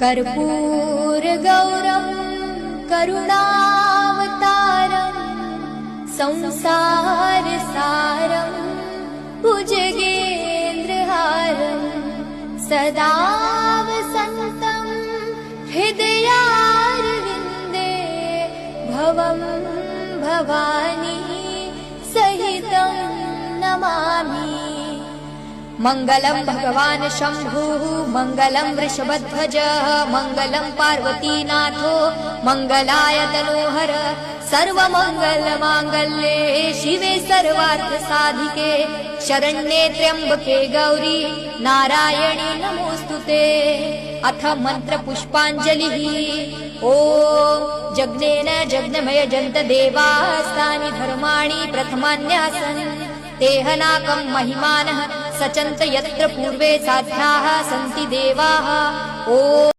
कर्पूरगौरं करुणावतारं संसारसारं भुजगेन्द्रहारं सदा वसन्तं हृदयारविन्दे भवं भवानी सहितं नमामि। मङ्गलं भगवान् शम्भुः मङ्गलं वृषभध्वज मङ्गलं पार्वतीनाथो मङ्गलाय तनोहर सर्वमङ्गलमाङ्गल्ये शिवे सर्वार्थसाधिके शरण्ये त्र्यम्बके गौरी नारायणी नमोऽस्तुते। अथ मन्त्रपुष्पाञ्जलिः। ॐ जज्ञेन जज्ञमयजन्त देवास्तानि धर्माणि प्रथमान्यासन् तेहनाकं महिमानः सचन्त यत्र पूर्वे साध्याः सन्ति देवाः। ॐ